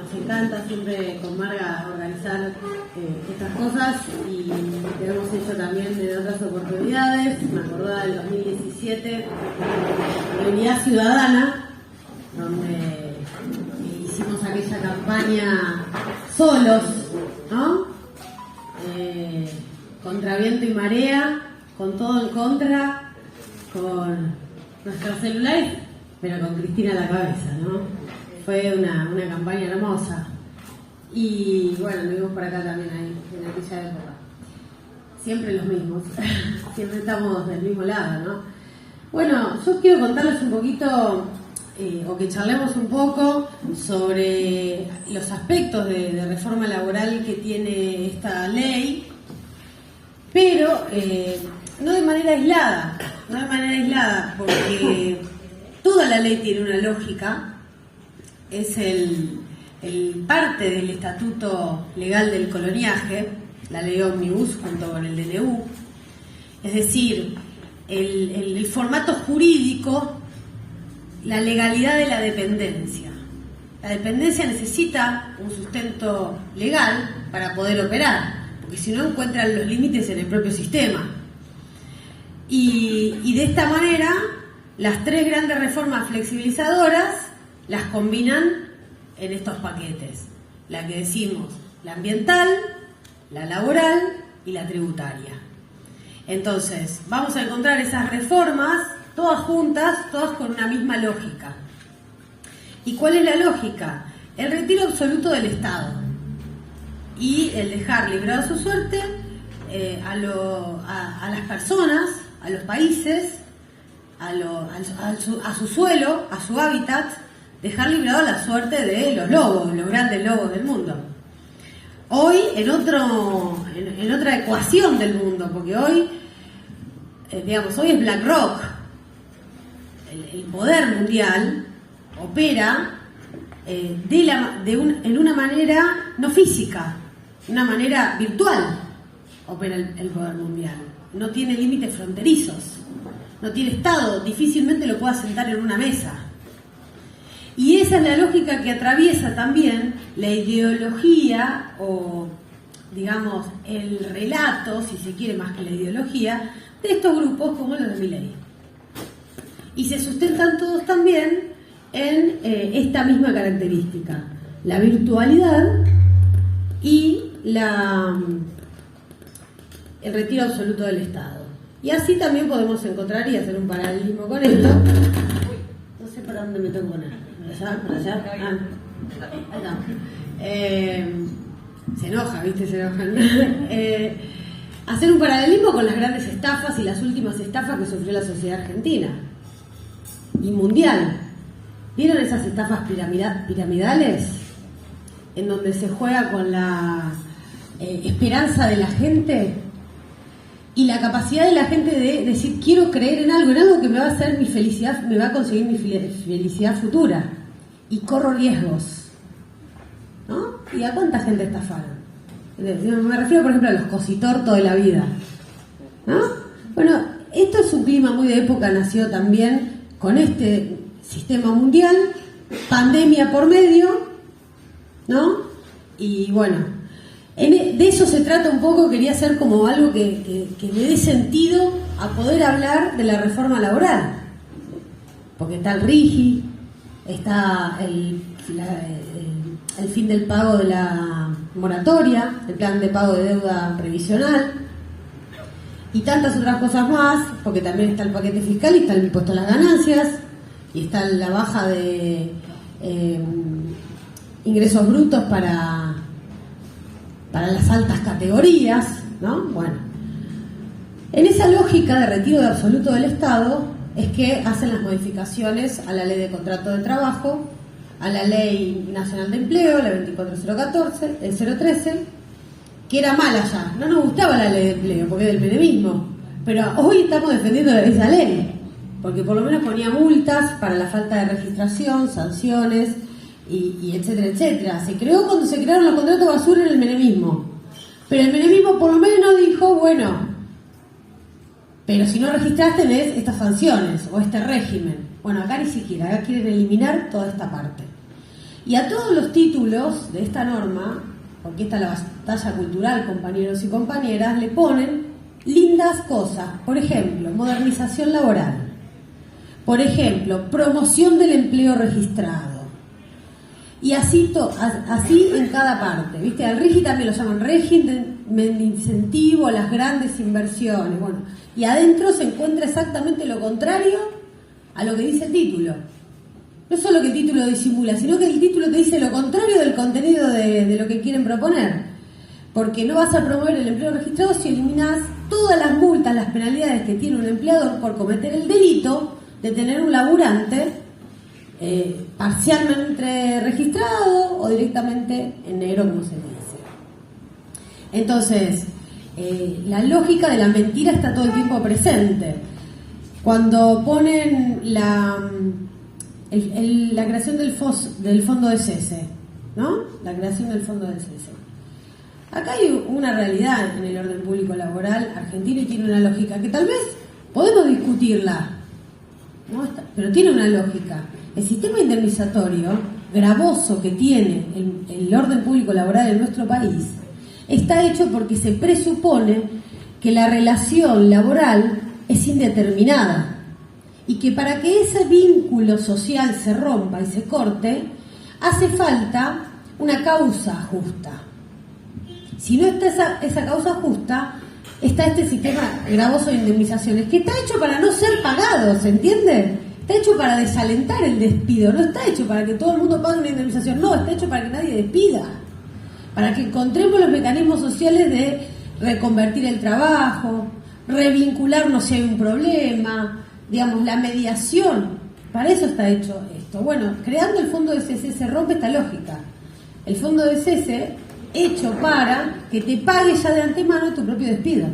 nos encanta siempre con Marga organizar estas cosas y lo hemos hecho también en otras oportunidades. Me acordaba del 2017, de Unidad Ciudadana, donde hicimos aquella campaña solos, ¿no? Contra viento y marea, con todo en contra, con nuestros celulares, pero con Cristina a la cabeza, ¿no? Fue una campaña hermosa. Y bueno, nos vimos por acá también ahí, en aquella época. Siempre los mismos, siempre estamos del mismo lado, ¿no? Bueno, yo quiero contarles un poquito, o que charlemos un poco sobre los aspectos de reforma laboral que tiene esta ley, pero no de manera aislada, porque toda la ley tiene una lógica, es el parte del Estatuto Legal del Coloniaje, la ley Ómnibus junto con el DNU, es decir, el formato jurídico, la legalidad de la dependencia. La dependencia necesita un sustento legal para poder operar, porque si no encuentran los límites en el propio sistema. Y de esta manera, las tres grandes reformas flexibilizadoras las combinan en estos paquetes. La que decimos, la ambiental, la laboral y la tributaria. Entonces, vamos a encontrar esas reformas todas juntas, todas con una misma lógica. ¿Y cuál es la lógica? El retiro absoluto del Estado y el dejar librado a su suerte a las personas, a los países, a su suelo, a su hábitat, dejar librado a la suerte de los lobos, los grandes lobos del mundo. Hoy en otra ecuación del mundo, porque hoy es BlackRock, el poder mundial opera en una manera no física, una manera virtual opera el poder mundial. No tiene límites fronterizos, no tiene Estado, difícilmente lo puede sentar en una mesa. Y esa es la lógica que atraviesa también la ideología o, digamos, el relato, si se quiere más que la ideología, de estos grupos como los de Milei. Y se sustentan todos también en esta misma característica, la virtualidad y el retiro absoluto del Estado. Y así también podemos encontrar y hacer un paralelismo con esto. No sé para dónde me tengo que poner. ¿Por allá? Ah, ahí está. Se enoja, ¿viste? Se enojan. Hacer un paralelismo con las grandes estafas y las últimas estafas que sufrió la sociedad argentina y mundial. ¿Vieron esas estafas piramidales? En donde se juega con la esperanza de la gente y la capacidad de la gente de decir quiero creer en algo que me va a hacer mi felicidad, me va a conseguir mi felicidad futura y corro riesgos, ¿no? ¿Y a cuánta gente estafaron? Me refiero por ejemplo a los cositortos de la vida, ¿no? Bueno, esto es un clima muy de época, nació también con este sistema mundial, pandemia por medio, ¿no? Y bueno, de eso se trata un poco. Quería hacer como algo que le dé sentido a poder hablar de la reforma laboral, porque está el RIGI, está el fin del pago de la moratoria, el plan de pago de deuda previsional y tantas otras cosas más, porque también está el paquete fiscal y está el impuesto a las ganancias y está la baja de ingresos brutos para las altas categorías, ¿no? Bueno, en esa lógica de retiro de absoluto del Estado es que hacen las modificaciones a la Ley de Contrato de Trabajo, a la Ley Nacional de Empleo, la 24014, el 013, que era mala ya. No nos gustaba la Ley de Empleo porque es del menemismo, pero hoy estamos defendiendo esa ley, porque por lo menos ponía multas para la falta de registración, sanciones, y etcétera, etcétera. Se creó cuando se crearon los contratos basura en el menemismo, pero el menemismo por lo menos dijo, bueno, pero si no registraste tenés estas sanciones o este régimen. Bueno, acá ni siquiera, acá quieren eliminar toda esta parte. Y a todos los títulos de esta norma, porque esta es la batalla cultural, compañeros y compañeras, le ponen lindas cosas. Por ejemplo, modernización laboral. Por ejemplo, promoción del empleo registrado. Y así en cada parte. ¿Viste? Al RIGI también lo llaman régimen de incentivo a las grandes inversiones. Bueno, y adentro se encuentra exactamente lo contrario a lo que dice el título. No solo que el título disimula, sino que el título te dice lo contrario del contenido de lo que quieren proponer. Porque no vas a promover el empleo registrado si eliminas todas las multas, las penalidades que tiene un empleador por cometer el delito de tener un laburante parcialmente registrado o directamente en negro, como se dice. Entonces, la lógica de la mentira está todo el tiempo presente. Cuando ponen la creación del fondo de cese, ¿no? La creación del fondo de cese. Acá hay una realidad en el orden público laboral argentino y tiene una lógica que tal vez podemos discutirla, ¿no? Pero tiene una lógica. El sistema indemnizatorio gravoso que tiene el orden público laboral en nuestro país está hecho porque se presupone que la relación laboral es indeterminada y que para que ese vínculo social se rompa y se corte hace falta una causa justa. Si no está esa causa justa, está este sistema gravoso de indemnizaciones que está hecho para no ser pagado, ¿se entiende? Está hecho para desalentar el despido, no está hecho para que todo el mundo pague una indemnización, no, está hecho para que nadie despida, para que encontremos los mecanismos sociales de reconvertir el trabajo, revincularnos si hay un problema, digamos, la mediación. Para eso está hecho esto. Bueno, creando el fondo de cese se rompe esta lógica. El fondo de cese hecho para que te pague ya de antemano tu propio despido.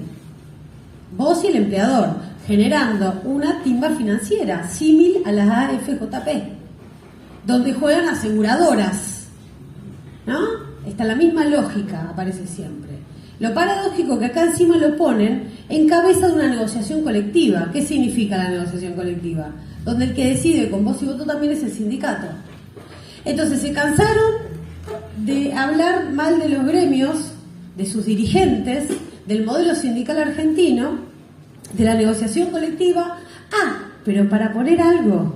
Vos y el empleador, generando una timba financiera, símil a las AFJP, donde juegan aseguradoras, ¿no? Está la misma lógica, aparece siempre. Lo paradójico que acá encima lo ponen en cabeza de una negociación colectiva. ¿Qué significa la negociación colectiva? Donde el que decide con voz y voto también es el sindicato. Entonces se cansaron de hablar mal de los gremios, de sus dirigentes, del modelo sindical argentino, de la negociación colectiva. Pero para poner algo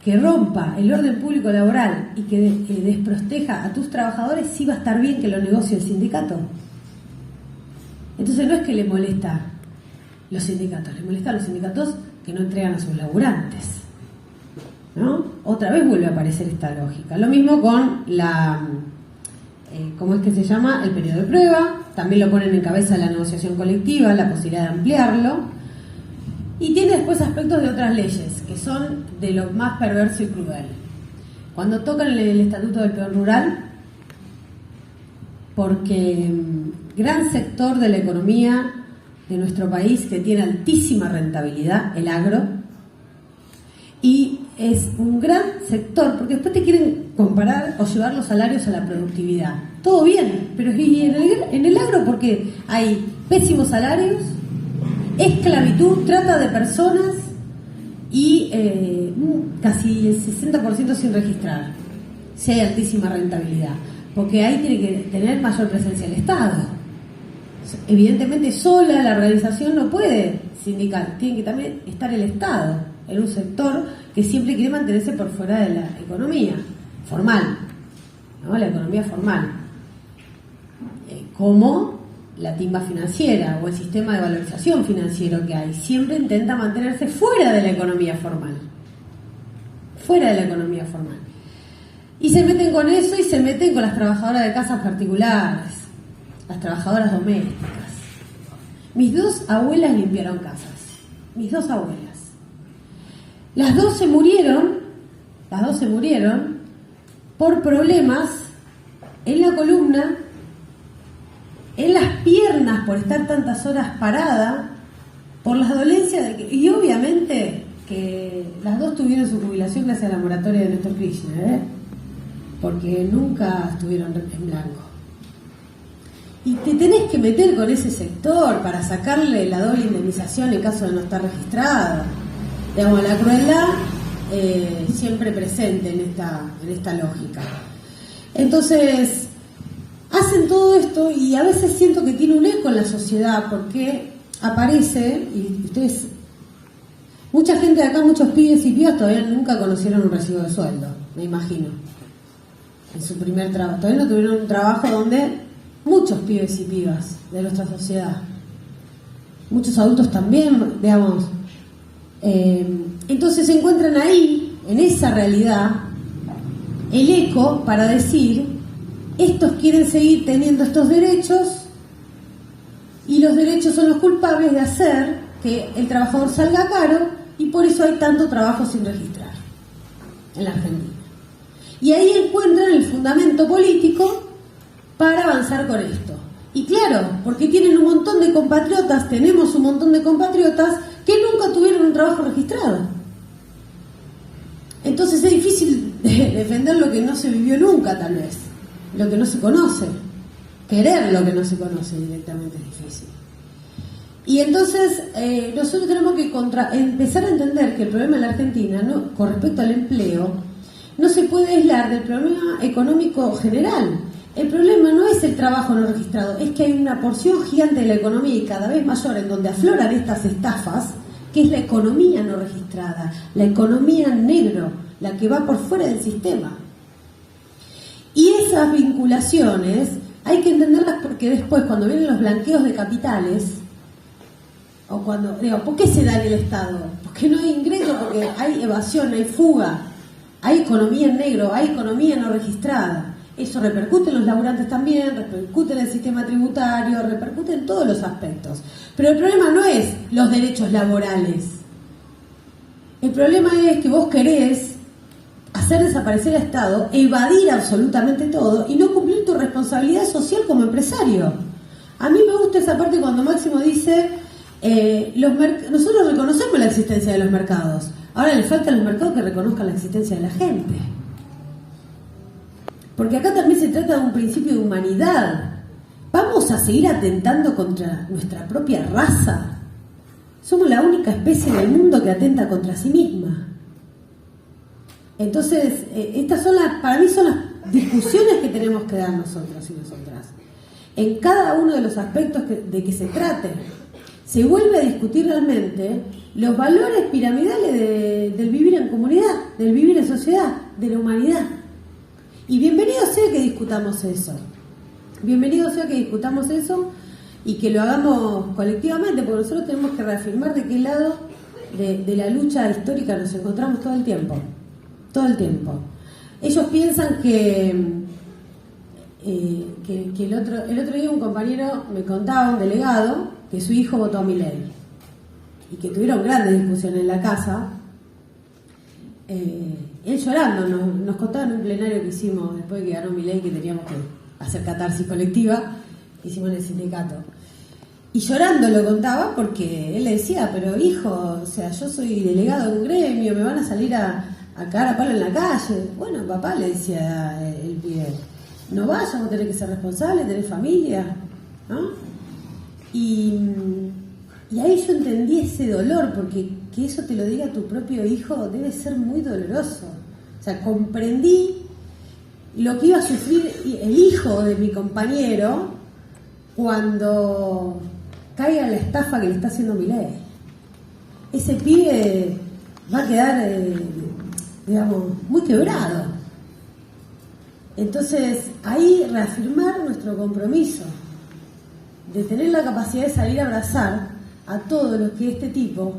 que rompa el orden público laboral y que desproteja a tus trabajadores, sí va a estar bien que lo negocie el sindicato. Entonces no es que le molesta los sindicatos, le molesta a los sindicatos que no entregan a sus laburantes, ¿no? Otra vez vuelve a aparecer esta lógica. Lo mismo con ¿cómo es que se llama? El periodo de prueba. También lo ponen en cabeza la negociación colectiva, la posibilidad de ampliarlo. Y tiene después aspectos de otras leyes, que son de lo más perverso y cruel. Cuando tocan el Estatuto del Peón Rural, porque gran sector de la economía de nuestro país que tiene altísima rentabilidad, el agro, y es un gran sector, porque después te quieren comparar o llevar los salarios a la productividad. Todo bien, pero ¿y en el agro por qué? Hay pésimos salarios, esclavitud, trata de personas y casi el 60% sin registrar, si hay altísima rentabilidad, porque ahí tiene que tener mayor presencia el Estado. Evidentemente sola la organización no puede sindical, tiene que también estar el Estado en un sector que siempre quiere mantenerse por fuera de la economía formal, ¿no? La economía formal, como la timba financiera o el sistema de valorización financiero que hay, siempre intenta mantenerse fuera de la economía formal, y se meten con eso y se meten con las trabajadoras de casas particulares, las trabajadoras domésticas. Mis dos abuelas limpiaron casas, mis dos abuelas. Las dos se murieron por problemas en la columna, en las piernas por estar tantas horas parada, por las dolencias y obviamente que las dos tuvieron su jubilación gracias a la moratoria de Néstor Kirchner, porque nunca estuvieron en blanco. Y te tenés que meter con ese sector para sacarle la doble indemnización en caso de no estar registrado. Digamos, la crueldad siempre presente en esta lógica. Entonces, hacen todo esto y a veces siento que tiene un eco en la sociedad porque aparece, y ustedes, mucha gente de acá, muchos pibes y pibas todavía nunca conocieron un recibo de sueldo, me imagino, en su primer trabajo. Todavía no tuvieron un trabajo donde muchos pibes y pibas de nuestra sociedad, muchos adultos también, digamos, entonces se encuentran ahí, en esa realidad, el eco para decir: estos quieren seguir teniendo estos derechos y los derechos son los culpables de hacer que el trabajador salga caro, y por eso hay tanto trabajo sin registrar en la Argentina. Y ahí encuentran el fundamento político para avanzar con esto. Y claro, porque tienen un montón de compatriotas, tenemos un montón de compatriotas que nunca tuvieron un trabajo registrado. Entonces es difícil defender lo que no se vivió nunca, tal vez, lo que no se conoce. Querer lo que no se conoce directamente es difícil. Y entonces nosotros tenemos que empezar a entender que el problema en la Argentina, ¿no?, con respecto al empleo, no se puede aislar del problema económico general. El problema no es el trabajo no registrado, es que hay una porción gigante de la economía y cada vez mayor en donde afloran estas estafas, que es la economía no registrada, la economía en negro, la que va por fuera del sistema. Y esas vinculaciones hay que entenderlas porque después, cuando vienen los blanqueos de capitales, o cuando, ¿por qué se da en el Estado? Porque no hay ingreso, porque hay evasión, hay fuga, hay economía en negro, hay economía no registrada. Eso repercute en los laburantes también, repercute en el sistema tributario, repercute en todos los aspectos. Pero el problema no es los derechos laborales. El problema es que vos querés hacer desaparecer al Estado, evadir absolutamente todo y no cumplir tu responsabilidad social como empresario. A mí me gusta esa parte cuando Máximo dice, nosotros reconocemos la existencia de los mercados, ahora le falta a los mercados que reconozcan la existencia de la gente. Porque acá también se trata de un principio de humanidad. ¿Vamos a seguir atentando contra nuestra propia raza? Somos la única especie del mundo que atenta contra sí misma. Entonces, estas son para mí son las discusiones que tenemos que dar nosotros y nosotras. En cada uno de los aspectos de que se trate, se vuelve a discutir realmente los valores piramidales del vivir en comunidad, del vivir en sociedad, de la humanidad. Y bienvenido sea que discutamos eso. Bienvenido sea que discutamos eso y que lo hagamos colectivamente, porque nosotros tenemos que reafirmar de qué lado de la lucha histórica nos encontramos todo el tiempo. Todo el tiempo. Ellos piensan que el otro día un compañero me contaba, un delegado, que su hijo votó a Milei y que tuvieron grandes discusiones en la casa. Él llorando nos contaba en un plenario que hicimos después de que ganó Milei, que teníamos que hacer catarsis colectiva, que hicimos en el sindicato. Y llorando lo contaba porque él le decía, pero hijo, o sea, yo soy delegado de un gremio, me van a salir a cagar a palo en la calle. Bueno, papá, le decía el pibe, no vayas, vos tenés que ser responsable, tenés familia, ¿no? Y ahí yo entendí ese dolor, porque que eso te lo diga tu propio hijo debe ser muy doloroso. O sea, comprendí lo que iba a sufrir el hijo de mi compañero cuando caiga en la estafa que le está haciendo Milei. Ese pibe va a quedar, digamos, muy quebrado. Entonces, ahí reafirmar nuestro compromiso de tener la capacidad de salir a abrazar a todos los que este tipo,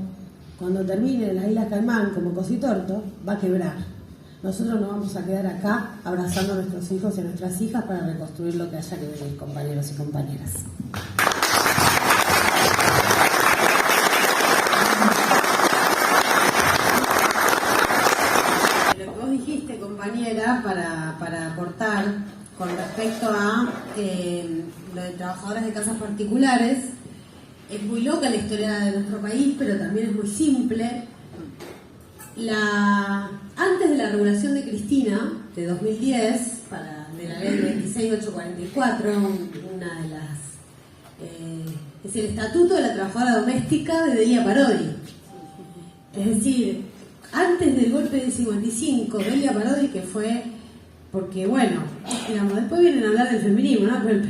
cuando termine en las Islas Caimán como Cositorto, va a quebrar. Nosotros no vamos a quedar acá abrazando a nuestros hijos y a nuestras hijas para reconstruir lo que haya que venir, compañeros y compañeras. Lo que vos dijiste, compañera, para aportar con respecto a lo de trabajadoras de casas particulares, es muy loca la historia de nuestro país, pero también es muy simple. Antes de la regulación de Cristina, de 2010, de la ley 26844, una de las... es el Estatuto de la Trabajadora Doméstica de Delia Parodi. Es decir, antes del golpe del 55, Delia Parodi, que fue, porque bueno, digamos, después vienen a hablar del feminismo, ¿no? Pero el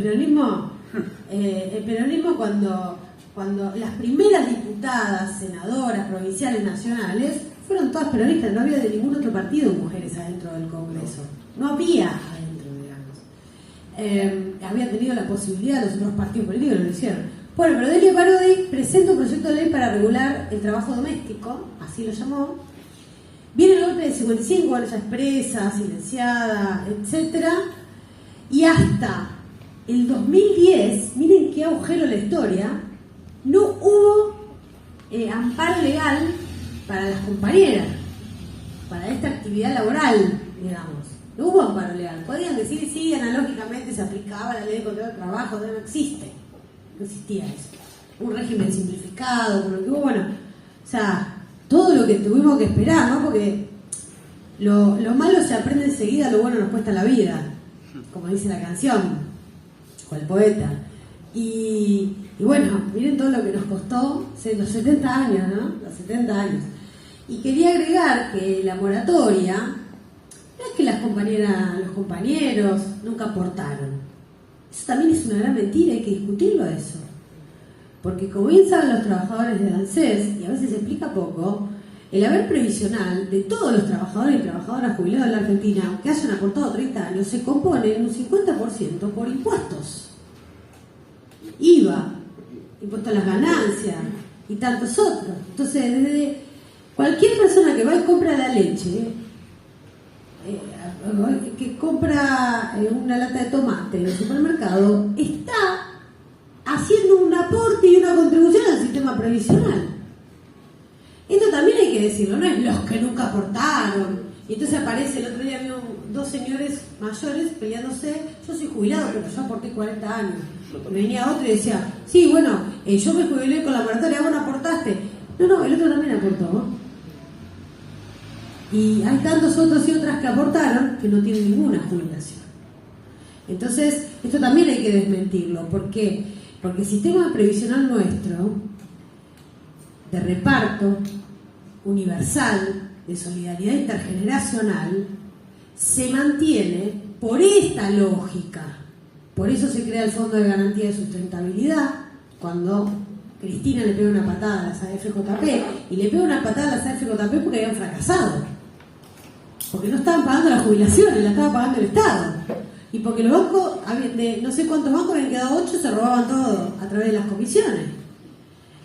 peronismo cuando las primeras diputadas, senadoras, provinciales, nacionales, fueron todas peronistas, no había de ningún otro partido mujeres adentro del Congreso, no había adentro, digamos. Habían tenido la posibilidad, los otros partidos políticos no lo hicieron. Bueno, pero Delia Parodi presenta un proyecto de ley para regular el trabajo doméstico, así lo llamó. Viene el golpe del 55, bueno, ella es presa, silenciada, etcétera, y hasta el 2010, miren qué agujero la historia, no hubo amparo legal para las compañeras, para esta actividad laboral, digamos. No hubo amparo legal. Podían decir, sí, analógicamente se aplicaba la ley de control del trabajo, no existe. No existía eso. Un régimen simplificado, con lo que hubo, bueno, o sea, todo lo que tuvimos que esperar, ¿no? Porque lo malo se aprende enseguida, lo bueno nos cuesta la vida, como dice la canción, o el poeta. Y bueno, miren todo lo que nos costó los 70 años, ¿no? Los 70 años. Y quería agregar que la moratoria, no es que las compañeras, los compañeros nunca aportaron. Eso también es una gran mentira, hay que discutirlo eso. Porque como bien saben los trabajadores de ANSES, y a veces se explica poco, el haber previsional de todos los trabajadores y trabajadoras jubilados en la Argentina, que hayan aportado 30 años, se compone en un 50% por impuestos. IVA, impuesto a las ganancias y tantos otros. Entonces, desde cualquier persona que va y compra la leche, que compra una lata de tomate en el supermercado, está haciendo un aporte y una contribución al sistema previsional. Esto también hay que decirlo, no es los que nunca aportaron. Y entonces aparece, el otro día había dos señores mayores peleándose, yo soy jubilado, pero yo aporté 40 años. Y venía otro y decía, sí, bueno, yo me jubilé con la moratoria, vos no aportaste. No, el otro también aportó, ¿no? Y hay tantos otros y otras que aportaron que no tienen ninguna jubilación. Entonces, esto también hay que desmentirlo. ¿Por qué? Porque el sistema previsional nuestro, de reparto universal, de solidaridad intergeneracional, se mantiene por esta lógica. Por eso se crea el Fondo de Garantía de Sustentabilidad, cuando Cristina le pega una patada a las AFJP, y le pega una patada a las AFJP porque habían fracasado. Porque no estaban pagando las jubilaciones, la estaba pagando el Estado. Y porque los bancos, de no sé cuántos bancos habían quedado 8, se robaban todo a través de las comisiones.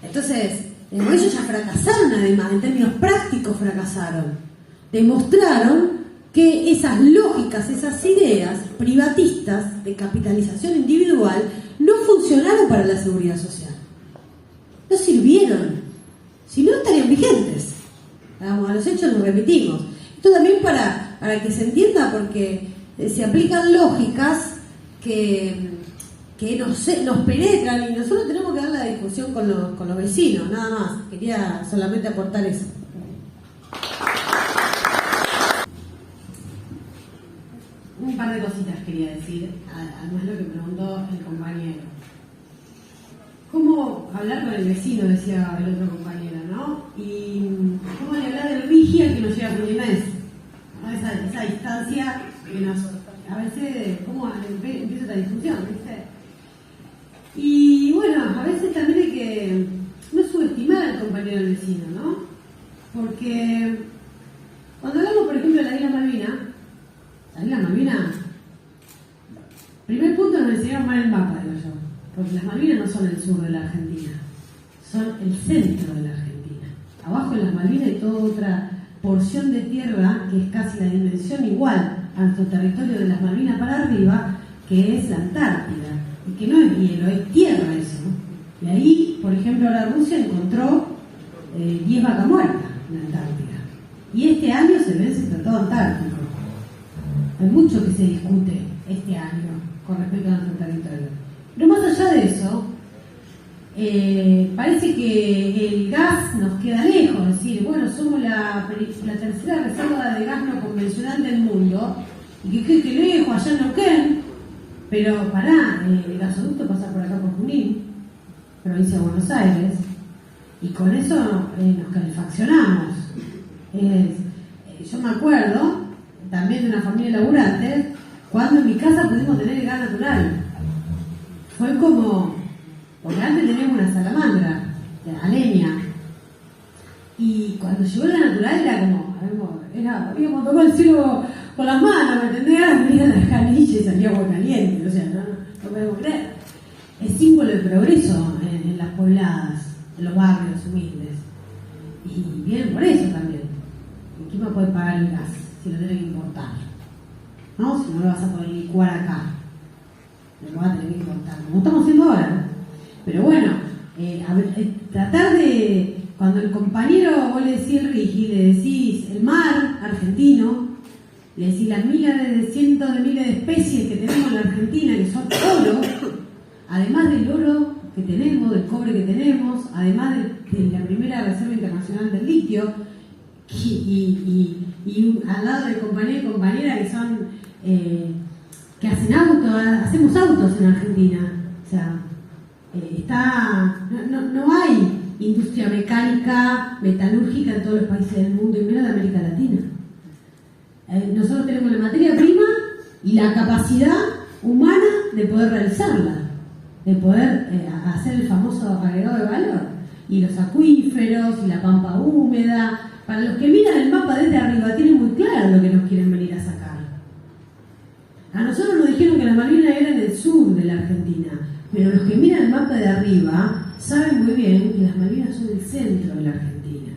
Entonces, ellos ya fracasaron además, en términos prácticos fracasaron. Demostraron que esas lógicas, esas ideas privatistas de capitalización individual no funcionaron para la seguridad social. No sirvieron. Si no, estarían vigentes. Vamos, a los hechos los repetimos. Esto también para que se entienda, porque se aplican lógicas que nos penetran y nosotros tenemos que dar la discusión con los vecinos, nada más. Quería solamente aportar eso. Un par de cositas quería decir, además de lo que preguntó el compañero. ¿Cómo hablar con el vecino? Decía el otro compañero, ¿no? Y cómo le hablar del Rigi al que nos llega a fin de mes, ¿no? Esa distancia que nos... A veces, ¿cómo empieza esta discusión? ¿Viste? Y bueno, a veces también hay que no subestimar al compañero del vecino, ¿no? Porque cuando hablamos, por ejemplo, de la Isla Malvinas, primer punto nos enseñaron mal el mapa, digo yo, porque las Malvinas no son el sur de la Argentina, son el centro de la Argentina. Abajo en las Malvinas hay toda otra porción de tierra que es casi la dimensión igual a nuestro territorio de las Malvinas para arriba, que es la Antártida, y que no es hielo, es tierra eso, ¿no? Y ahí, por ejemplo, ahora Rusia encontró 10 vacas muertas en la Antártida, y este año se vence el Tratado Antártico. Hay mucho que se discute este año con respecto a nuestro territorio. Pero más allá de eso, parece que el gas nos queda lejos, es decir, bueno, somos la tercera reserva de gas no convencional del mundo, y que lejos, allá en Neuquén, pero pará, el gasoducto pasa por acá por Junín, provincia de Buenos Aires, y con eso nos calefaccionamos. Yo me acuerdo también de una familia laburante cuando en mi casa pudimos tener el gas natural. Fue como, porque antes teníamos una salamandra a leña, y cuando llegó la natural era como, habíamos tocado el cielo con las manos, ¿me entendés? Venían las canillas y salía agua caliente, o sea, no podemos creer. Es símbolo de progreso en las pobladas, en los barrios humildes. Y vienen por eso también. ¿Quién me puede pagar el gas si lo tiene que importar? ¿No? Si no lo vas a poder licuar acá, lo vas a tener que importar, como estamos haciendo ahora, ¿no? Pero bueno, tratar de, cuando el compañero, vos le decís el RIGI, le decís el mar argentino, le decís las cientos de miles de especies que tenemos en la Argentina, que son oro, además del oro que tenemos, del cobre que tenemos, además de la primera reserva internacional del litio, y al lado de compañeros y compañeras que son que hacen autos, hacemos autos en Argentina, o sea, no hay industria mecánica, metalúrgica en todos los países del mundo y menos de América Latina. Nosotros tenemos la materia prima y la capacidad humana de poder realizarla, de poder hacer el famoso agregado de valor, y los acuíferos y la pampa húmeda. Para los que miran el mapa desde arriba tienen muy claro lo que nos quieren venir a sacar. A nosotros nos dijeron que las Malvinas eran en el sur de la Argentina, pero los que miran el mapa de arriba saben muy bien que las Malvinas son el centro de la Argentina.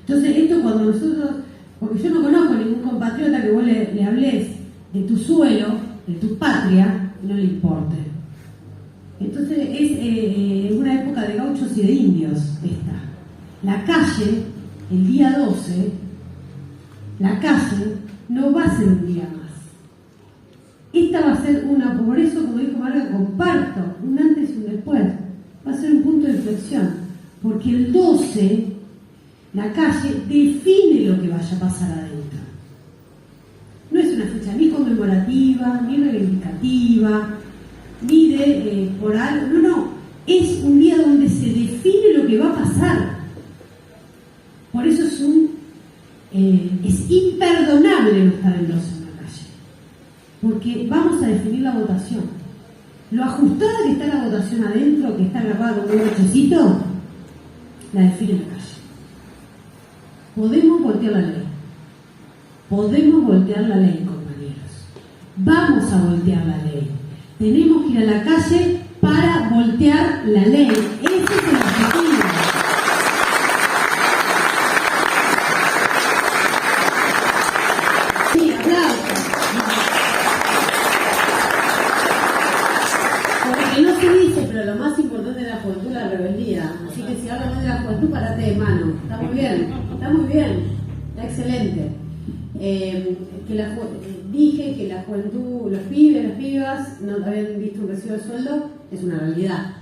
Entonces esto cuando nosotros, porque yo no conozco ningún compatriota que vos le hables de tu suelo, de tu patria, y no le importe. Entonces es una época de gauchos y de indios esta. La calle, el día 12, la calle no va a ser un día más. Esta va a ser por eso, como dijo Marga, comparto, un antes y un después. Va a ser un punto de inflexión, porque el 12, la calle define lo que vaya a pasar adentro. No es una fecha ni conmemorativa, ni reivindicativa, ni de por algo, no, es un día donde se define lo que va a pasar. Por eso es imperdonable no estar el 12 en la calle, porque vamos a definir la votación. Lo ajustada que está la votación adentro, que está agarrada con un brochecito, la define la calle. Podemos voltear la ley. Podemos voltear la ley, compañeros. Vamos a voltear la ley. Tenemos que ir a la calle para voltear la ley. Ese es el objetivo. Sí, aplausos. Porque no se dice, pero lo más importante de la juventud es la rebeldía. Así que si hablamos de la juventud, parate de mano. Está muy bien, está excelente. Dije que la juventud, los pibes, las pibas no habían visto un recibo de sueldo, es una realidad.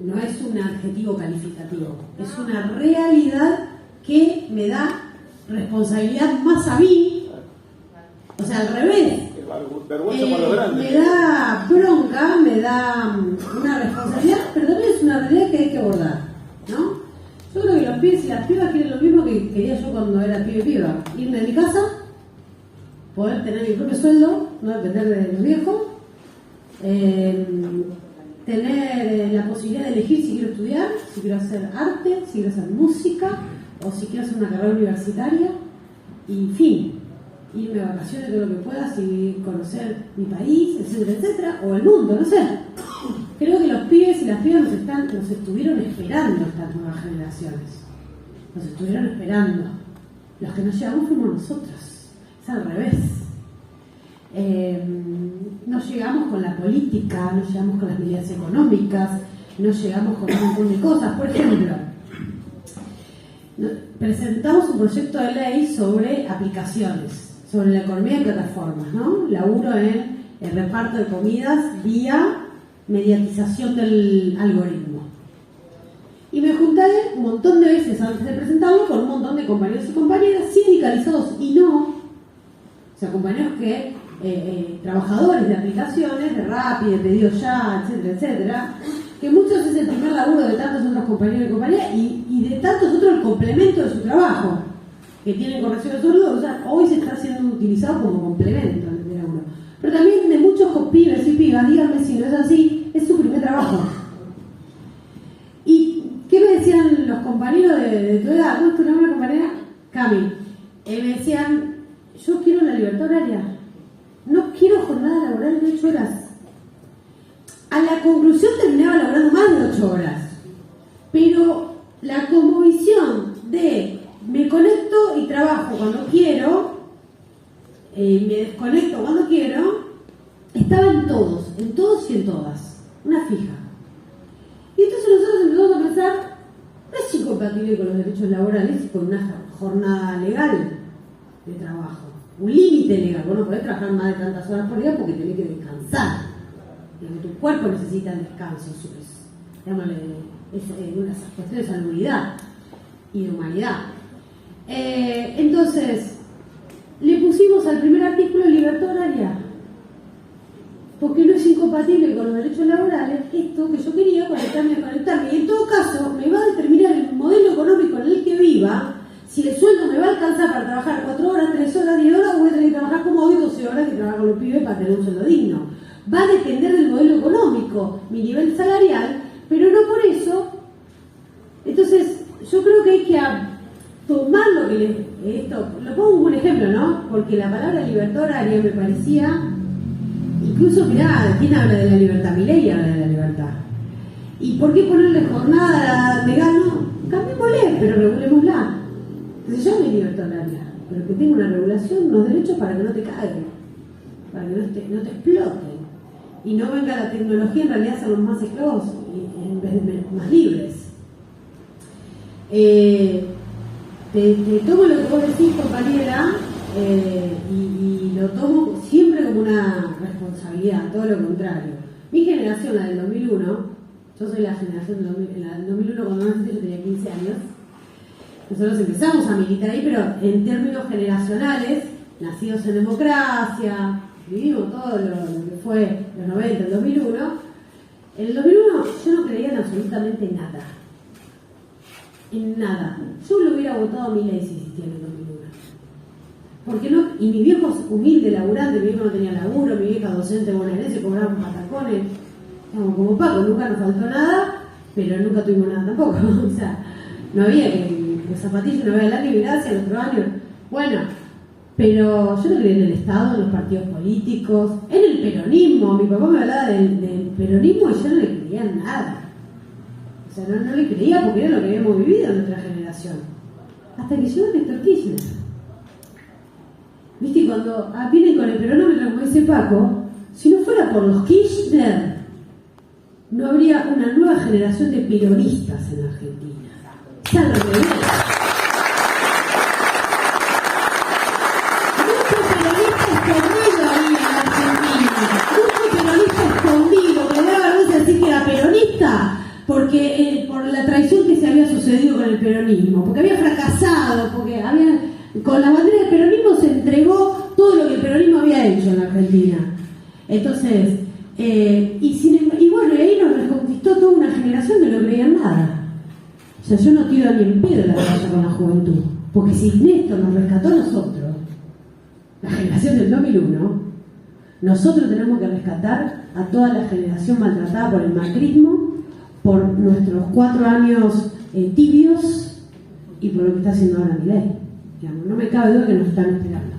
No es un adjetivo calificativo, es una realidad que me da responsabilidad más a mí, o sea, al revés. Me da bronca, me da una responsabilidad, pero también es una realidad que hay que abordar, ¿no? Yo creo que los pibes y las pibas quieren lo mismo que quería yo cuando era pibe y piba. Irme de mi casa, poder tener mi propio sueldo, no depender de los viejos, tener la posibilidad de elegir si quiero estudiar, si quiero hacer arte, si quiero hacer música, o si quiero hacer una carrera universitaria, y en fin, irme de vacaciones todo lo que pueda, si conocer mi país, etcétera, etcétera, o el mundo, no sé. Creo que los pibes y las pibas nos estuvieron esperando estas nuevas generaciones. Nos estuvieron esperando. Los que nos llegamos fuimos nosotros. Es al revés. No llegamos con la política, no llegamos con las medidas económicas, no llegamos con un montón de cosas. Por ejemplo, presentamos un proyecto de ley sobre aplicaciones, sobre la economía de plataformas, ¿no? Laburo en el reparto de comidas vía mediatización del algoritmo. Y me junté un montón de veces antes de presentarlo con un montón de compañeros y compañeras sindicalizados y no, o sea, compañeros que trabajadores de aplicaciones, de Rappi, de Pedido Ya, etcétera, etcétera, que muchos es el primer laburo de tantos otros compañeros y compañeras y de tantos otros el complemento de su trabajo. que tienen corrección de sueldo, o sea, hoy se está siendo utilizado como complemento al de laburo. Pero también de muchos pibes y pibas, díganme si no es así, es su primer trabajo. ¿Y qué me decían los compañeros de tu edad? ¿Cómo es tu nombre, compañera? Cami. Me decían, yo quiero la libertad horaria, no quiero jornada laboral de 8 horas. A la conclusión terminaba laborando más de 8 horas, pero la cosmovisión de me conecto y trabajo cuando quiero, me desconecto cuando quiero, estaba en todos y en todas, una fija. Y entonces nosotros empezamos a pensar, no es incompatible con los derechos laborales y con una jornada legal de trabajo, un límite legal. Vos no podés trabajar más de tantas horas por día porque tenés que descansar. Tu cuerpo necesita el descanso, es una cuestión de salubridad y de humanidad. Entonces, le pusimos al primer artículo libertad horaria, porque no es incompatible con los derechos laborales esto que yo quería conectarme. Y en todo caso, me va a determinar el modelo económico en el que viva, si el sueldo me va a alcanzar para trabajar 4 horas, 3 horas, 10 horas, o voy a tener que trabajar como hoy 12 horas que trabajo con los pibes para tener un sueldo digno. Va a depender del modelo económico, mi nivel salarial, pero no por eso. Entonces, yo creo que hay que tomar lo que esto, lo pongo como un ejemplo, ¿no? Porque la palabra libertad horaria me parecía, incluso, mirá, ¿quién habla de la libertad? Milei habla de la libertad. ¿Y por qué ponerle jornada legal? No, cambiémosle, pero regulémosla. Entonces yo mi libertad horaria, pero que tenga una regulación, unos derechos para que no te caigan, para que no te exploten. Y no venga la tecnología en realidad a ser los más esclavos en vez de más libres. Te tomo lo que vos decís, compañera, y lo tomo siempre como una responsabilidad, todo lo contrario. Mi generación, la del 2001, yo soy la generación del 2001, cuando nací yo tenía 15 años, nosotros empezamos a militar ahí, pero en términos generacionales, nacidos en democracia, vivimos todo lo que fue los 90, el 2001. En el 2001 yo no creía en absolutamente nada. En nada. Yo lo hubiera votado a Milei si existía en el 2001. Porque no, y mi viejo humilde, laburante, mi viejo no tenía laburo, mi vieja docente bonaerense, cobraban patacones, como Paco, nunca nos faltó nada, pero nunca tuvimos nada tampoco. O sea, no había que los zapatillos, no había la y gracia, el otro año. Bueno, pero yo no creía en el Estado, en los partidos políticos, en el peronismo. Mi papá me hablaba del peronismo y yo no le creía en nada. O sea, no le creía porque era lo que habíamos vivido en nuestra generación. Hasta que llegó Néstor Kirchner. ¿Viste? Y cuando vienen con el peronómetro, como dice Paco, si no fuera por los Kirchner, no habría una nueva generación de peronistas en Argentina. ¿Saben lo que es? Porque por la traición que se había sucedido con el peronismo, porque había fracasado, porque con la bandera del peronismo se entregó todo lo que el peronismo había hecho en la Argentina. Entonces, y bueno, y ahí nos reconquistó toda una generación que no creía en nada. O sea, yo no tiro ni en pedo la batalla con la juventud, porque si Néstor nos rescató a nosotros, la generación del 2001, nosotros tenemos que rescatar a toda la generación maltratada por el macrismo, por nuestros 4 años tibios y por lo que está haciendo ahora Milei. No me cabe duda que nos están esperando.